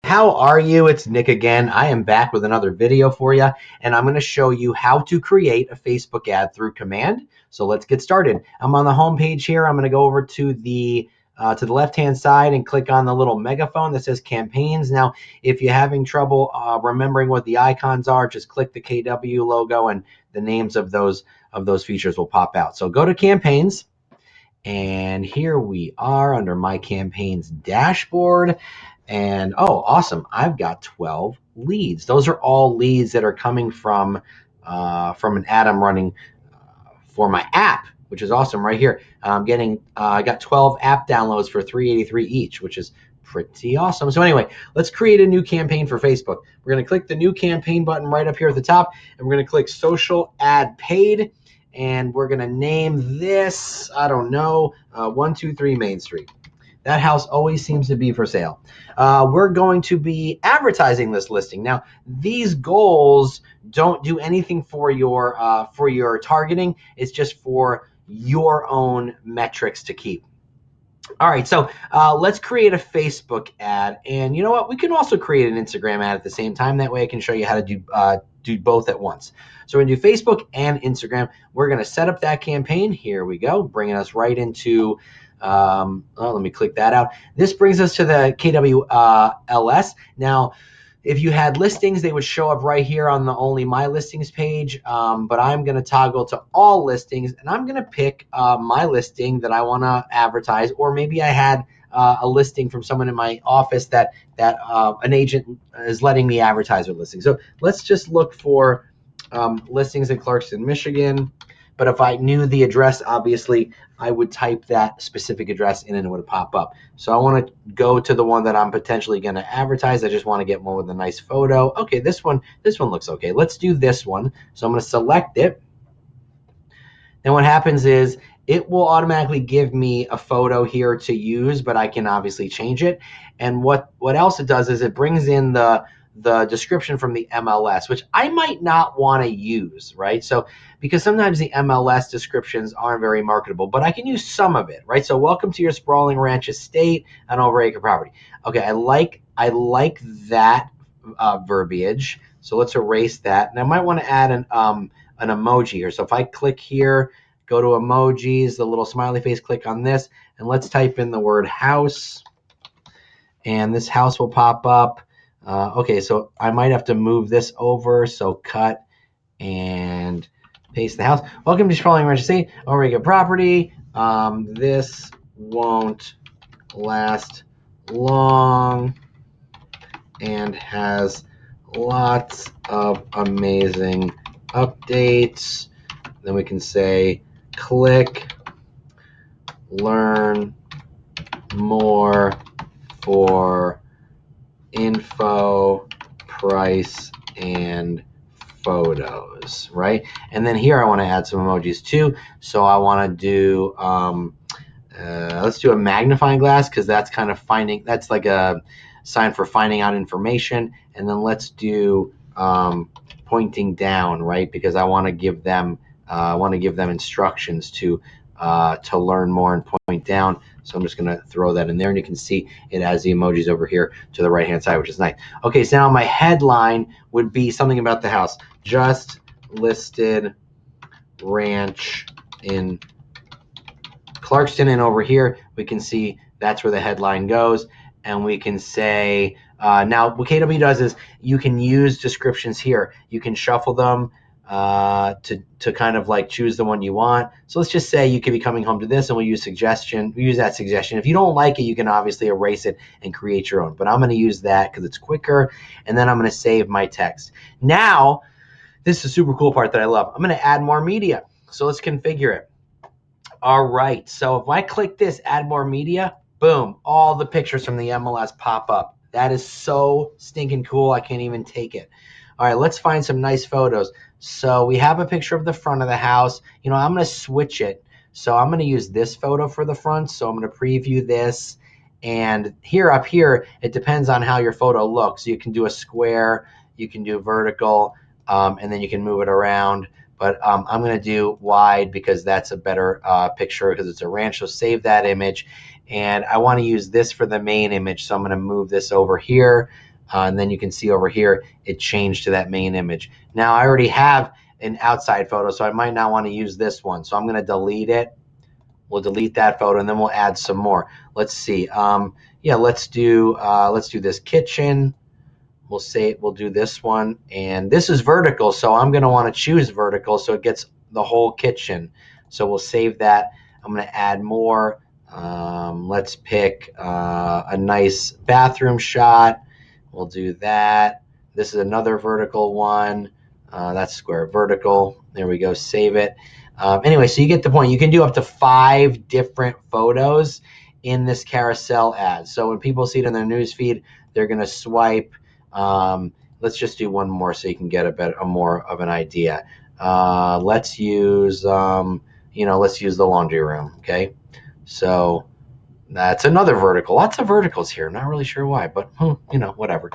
How are you? It's Nick again. I am back with another video for you, and I'm going to show you how to create a Facebook ad through command. So let's get started. I'm on the home page here. I'm going to go over to the left-hand side and click on the little megaphone that says campaigns. Now, if you're having trouble remembering what the icons are, just click the KW logo and the names of those features will pop out. So go to campaigns. And here we are under my campaigns dashboard. And oh, awesome. I've got 12 leads. Those are all leads that are coming from an ad I'm running for my app, which is awesome right here. I got 12 app downloads for $3.83 each, which is pretty awesome. So anyway, let's create a new campaign for Facebook. We're going to click the new campaign button right up here at the top, and we're going to click social ad paid. And we're going to name this, I don't know, 123 Main Street. That house always seems to be for sale. We're going to be advertising this listing. Now, these goals don't do anything for your targeting. It's just for your own metrics to keep. All right, so let's create a Facebook ad. And you know what? We can also create an Instagram ad at the same time. That way I can show you how to do both at once. So we're going to do Facebook and Instagram. We're going to set up that campaign. Here we go, bringing us right into, let me click that out. This brings us to the KWLS. Now, if you had listings, they would show up right here on the Only My Listings page, but I'm going to toggle to All Listings, and I'm going to pick my listing that I want to advertise, or maybe I had a listing from someone in my office that an agent is letting me advertise their listing. So let's just look for listings in Clarkston, Michigan. But if I knew the address, obviously, I would type that specific address in and it would pop up. So I want to go to the one that I'm potentially going to advertise. I just want to get one with a nice photo. Okay, this one looks okay. Let's do this one. So I'm going to select it. Then what happens is it will automatically give me a photo here to use, but I can obviously change it. And what else it does is it brings in the description from the MLS, which I might not want to use, right? So because sometimes the MLS descriptions aren't very marketable, but I can use some of it, right? So welcome to your sprawling ranch estate on over acre property. Okay, I like that verbiage. So let's erase that. And I might want to add an emoji here. So if I click here, go to emojis, the little smiley face, click on this, and let's type in the word house, and this house will pop up. Okay, so I might have to move this over, so cut and paste the house. Welcome to Sprawling Ranch Estate, Overacre property. This won't last long and has lots of amazing updates. Then we can say click, learn more for info, price, and photos, right? And then here I want to add some emojis too. So I want to do, let's do a magnifying glass, because that's kind of that's like a sign for finding out information. And then let's do pointing down, right? Because I want to give them instructions to learn more and point down. So I'm just going to throw that in there, and you can see it has the emojis over here to the right hand side, which is nice. Okay, so now my headline would be something about the house. Just listed ranch in Clarkston, and over here we can see that's where the headline goes. And we can say, now what KW does is you can use descriptions here. You can shuffle them to kind of like choose the one you want. So let's just say you could be coming home to this, and we'll use that suggestion. If you don't like it, you can obviously erase it and create your own. But I'm going to use that because it's quicker. And then I'm going to save my text. Now, this is a super cool part that I love. I'm going to add more media. So let's configure it. All right, so if I click this, add more media, boom, all the pictures from the MLS pop up. That is so stinking cool, I can't even take it. All right, let's find some nice photos. So we have a picture of the front of the house. You know, I'm going to switch it. So I'm going to use this photo for the front. So I'm going to preview this. And here up here, it depends on how your photo looks. You can do a square, you can do vertical, and then you can move it around. But I'm going to do wide because that's a better picture because it's a ranch. So save that image. And I want to use this for the main image. So I'm going to move this over here. And then you can see over here, it changed to that main image. Now I already have an outside photo, so I might not want to use this one. So I'm going to delete it. We'll delete that photo, and then we'll add some more. Let's see. Yeah, let's do this kitchen. We'll do this one, and this is vertical, so I'm going to want to choose vertical so it gets the whole kitchen. So we'll save that. I'm going to add more. Let's pick a nice bathroom shot. We'll do that. This is another vertical one. That's square vertical. There we go. Save it. Anyway, so you get the point. You can do up to 5 different photos in this carousel ad. So when people see it in their news feed, they're going to swipe. Let's just do one more so you can get a more of an idea. Let's use let's use the laundry room. Okay, so that's another vertical. Lots of verticals here. I'm not really sure why, but whatever.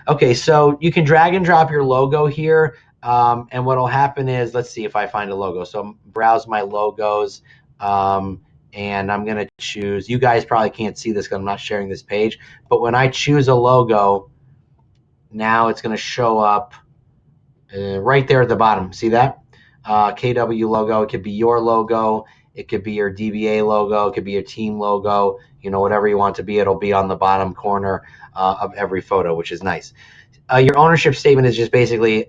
Okay, so you can drag and drop your logo here. And what will happen is, let's see if I find a logo. So browse my logos. And I'm going to choose, you guys probably can't see this because I'm not sharing this page, but when I choose a logo, now it's going to show up right there at the bottom. See that? KW logo. It could be your logo. It could be your DBA logo. It could be your team logo. Whatever you want to be, it'll be on the bottom corner of every photo, which is nice. Your ownership statement is just basically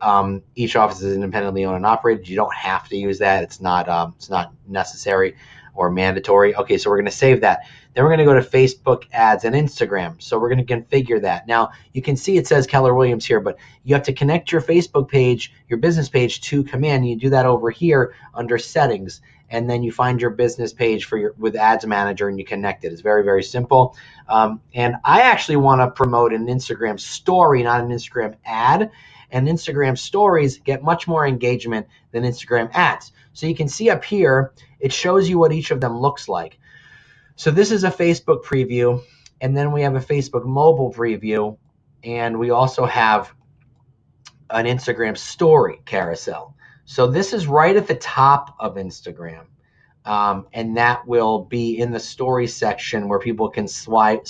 each office is independently owned and operated. You don't have to use that. It's not necessary or mandatory. Okay, so we're going to save that. Then we're going to go to Facebook ads and Instagram. So we're going to configure that. Now, you can see it says Keller Williams here, but you have to connect your Facebook page, your business page to Command. You do that over here under settings, and then you find your business page with Ads Manager and you connect it. It's very, very simple. And I actually want to promote an Instagram story, not an Instagram ad. And Instagram stories get much more engagement than Instagram ads. So you can see up here, it shows you what each of them looks like. So this is a Facebook preview, and then we have a Facebook mobile preview, and we also have an Instagram story carousel. So this is right at the top of Instagram. And that will be in the story section where people can swipe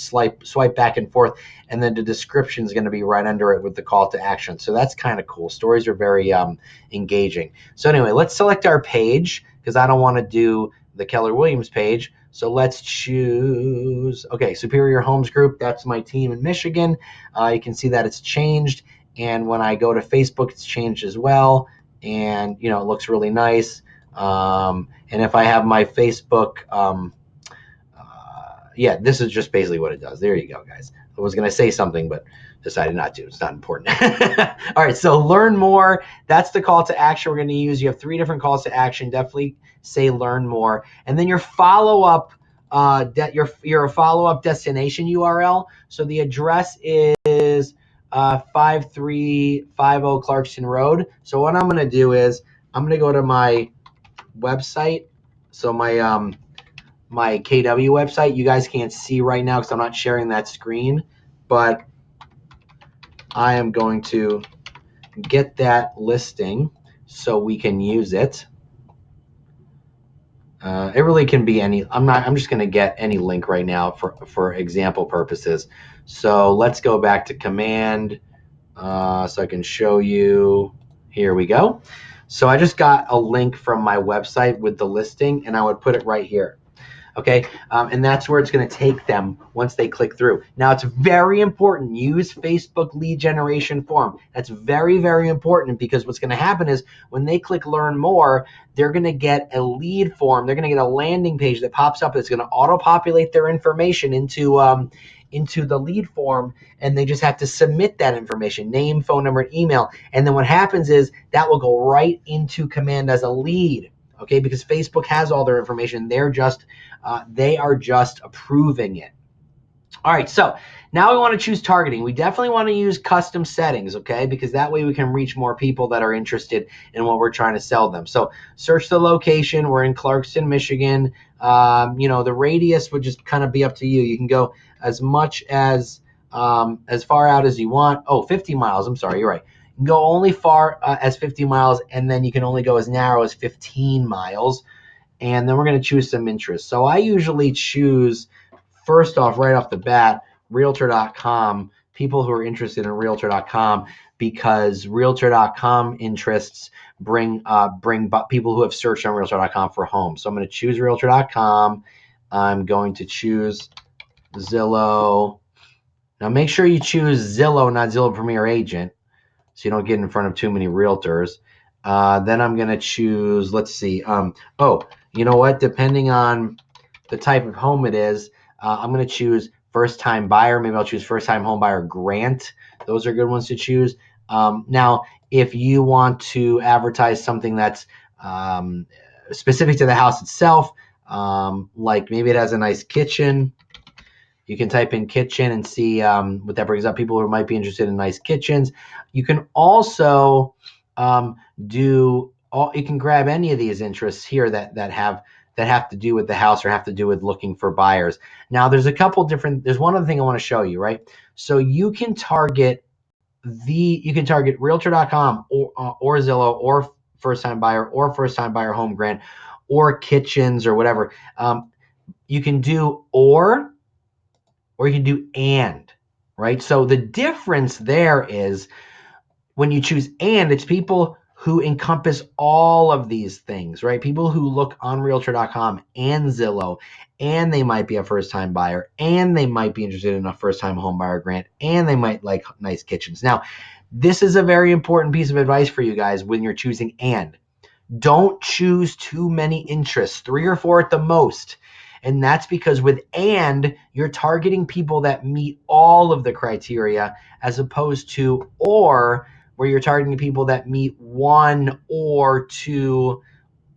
back and forth, and then the description is going to be right under it with the call to action. So that's kind of cool. Stories are very engaging. So anyway, let's select our page because I don't want to do the Keller Williams page. So let's choose, okay, Superior Homes Group. That's my team in Michigan. You can see that it's changed. And when I go to Facebook, it's changed as well. And, it looks really nice. And if I have my Facebook, yeah, this is just basically what it does. There you go, guys. I was going to say something, but decided not to. It's not important. All right, so learn more. That's the call to action we're going to use. You have 3 different calls to action. Definitely say learn more. And then your follow-up, your follow-up destination URL. So the address is 5350 Clarkson Road. So what I'm going to do is I'm going to go to my website. So my KW website, you guys can't see right now because I'm not sharing that screen, but I am going to get that listing so we can use it. It really can be any. I'm just going to get any link right now for example purposes. So let's go back to Command so I can show you. Here we go. So I just got a link from my website with the listing, and I would put it right here. Okay, and that's where it's going to take them once they click through. Now, it's very important. Use Facebook lead generation form. That's very, very important because what's going to happen is when they click learn more, they're going to get a lead form. They're going to get a landing page that pops up that's going to auto-populate their information into the lead form, and they just have to submit that information, name, phone number, and email. And then what happens is that will go right into Command as a lead. Okay, because Facebook has all their information. They are just approving it. All right, so now we want to choose targeting. We definitely want to use custom settings, okay, because that way we can reach more people that are interested in what we're trying to sell them. So search the location. We're in Clarkston, Michigan. The radius would just kind of be up to you. You can go as much as far out as you want. Oh, 50 miles. I'm sorry, you're right. You can go only far as 50 miles, and then you can only go as narrow as 15 miles. And then we're going to choose some interest. So I usually choose, first off, right off the bat, Realtor.com, people who are interested in Realtor.com, because Realtor.com interests bring people who have searched on Realtor.com for homes. So I'm going to choose Realtor.com. I'm going to choose Zillow. Now make sure you choose Zillow, not Zillow Premier Agent, so you don't get in front of too many realtors. Then I'm going to choose, let's see. Oh, you know what? Depending on the type of home it is, I'm going to choose first time buyer. Maybe I'll choose first time home buyer grant. Those are good ones to choose. Now, if you want to advertise something that's specific to the house itself, like maybe it has a nice kitchen, you can type in kitchen and see what that brings up. People who might be interested in nice kitchens. You can also you can grab any of these interests here that have to do with the house or have to do with looking for buyers. Now there's a couple different, there's one other thing I want to show you, right? So you can target Realtor.com or Zillow or first time buyer home grant or kitchens or whatever. You can do or you can do and, right? So the difference there is when you choose and, it's people who encompass all of these things, right? People who look on Realtor.com and Zillow, and they might be a first-time buyer, and they might be interested in a first-time home buyer grant, and they might like nice kitchens. Now, this is a very important piece of advice for you guys when you're choosing and. Don't choose too many interests, 3 or 4 at the most. And that's because with and, you're targeting people that meet all of the criteria, as opposed to or, where you're targeting people that meet 1 or 2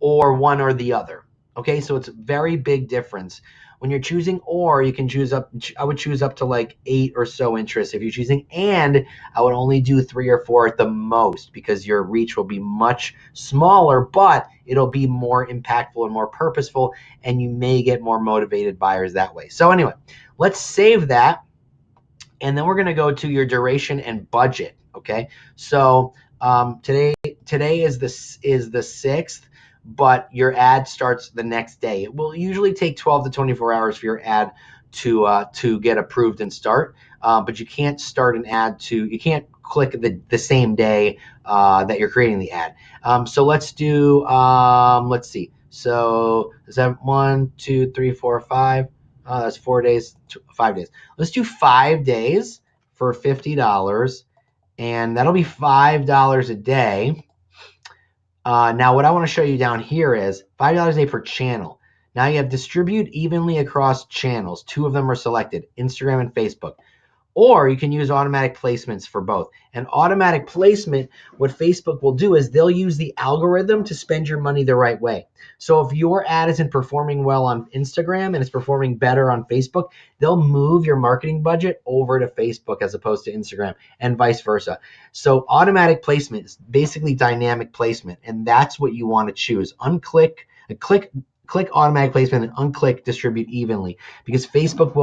or one or the other. Okay, so it's a very big difference. When you're choosing or, you can choose up, I would choose up to like 8 or so interests. If you're choosing and, I would only do 3 or 4 at the most, because your reach will be much smaller, but it'll be more impactful and more purposeful, and you may get more motivated buyers that way. So anyway, let's save that, and then we're going to go to your duration and budget. Okay, so today is the 6th, but your ad starts the next day. It will usually take 12 to 24 hours for your ad to get approved and start, but you can't start an ad you can't click the same day that you're creating the ad. So let's do let's see. So is that 1, 2, 3, 4, 5? That's 4 days, 5 days. Let's do 5 days for $50, and that'll be $5 a day. Now, what I want to show you down here is $5 a day per channel. Now you have distribute evenly across channels. 2 of them are selected, Instagram and Facebook. Or you can use automatic placements for both. And automatic placement, what Facebook will do is they'll use the algorithm to spend your money the right way. So if your ad isn't performing well on Instagram and it's performing better on Facebook, they'll move your marketing budget over to Facebook as opposed to Instagram, and vice versa. So automatic placement is basically dynamic placement, and that's what you want to choose. Click automatic placement and unclick distribute evenly, because Facebook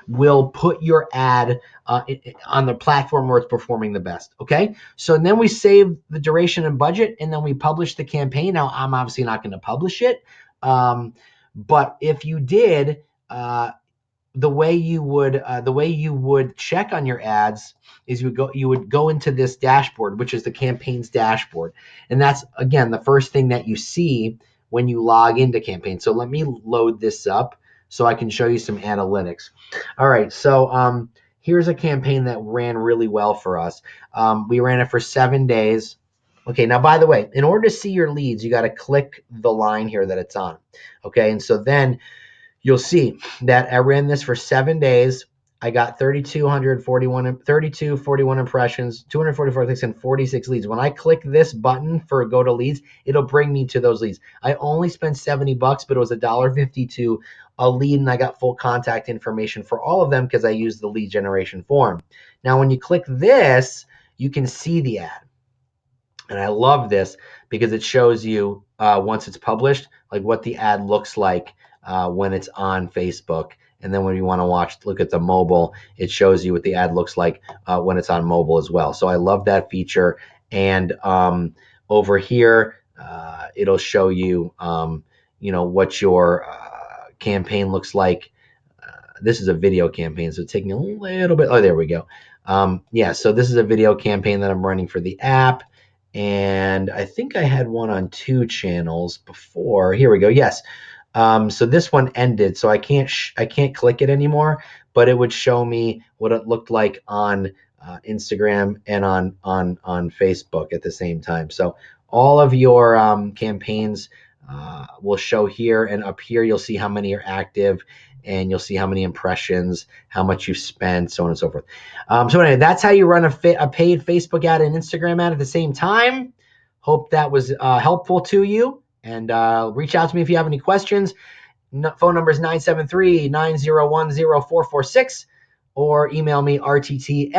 will put your ad on the platform where it's performing the best. Okay, so then we save the duration and budget, and then we publish the campaign. Now I'm obviously not going to publish it, but if you did, the way you would check on your ads is you would go into this dashboard, which is the campaigns dashboard, and that's again the first thing that you see when you log into campaign. So let me load this up so I can show you some analytics. All right, so here's a campaign that ran really well for us. We ran it for 7 days. Okay, now by the way, in order to see your leads, you got to click the line here that it's on. Okay, and so then you'll see that I ran this for 7 days. I got 3,241 impressions, 244 clicks, and 46 leads. When I click this button for go to leads, it'll bring me to those leads. I only spent $70, but it was $1.52 a lead, and I got full contact information for all of them because I used the lead generation form. Now, when you click this, you can see the ad. And I love this because it shows you once it's published, like what the ad looks like when it's on Facebook. And then when you want to look at the mobile, it shows you what the ad looks like when it's on mobile as well. So I love that feature. And over here, it'll show you, what your campaign looks like. This is a video campaign, so it's taking a little bit. Oh, there we go. Yeah, so this is a video campaign that I'm running for the app. And I think I had one on 2 channels before. Here we go. Yes. So this one ended, so I can't click it anymore, but it would show me what it looked like on Instagram and on Facebook at the same time. So all of your campaigns will show here, and up here you'll see how many are active, and you'll see how many impressions, how much you've spent, so on and so forth. So anyway, that's how you run a paid Facebook ad and Instagram ad at the same time. Hope that was helpful to you. And reach out to me if you have any questions. Phone number is 973-901-0446, or email me rttm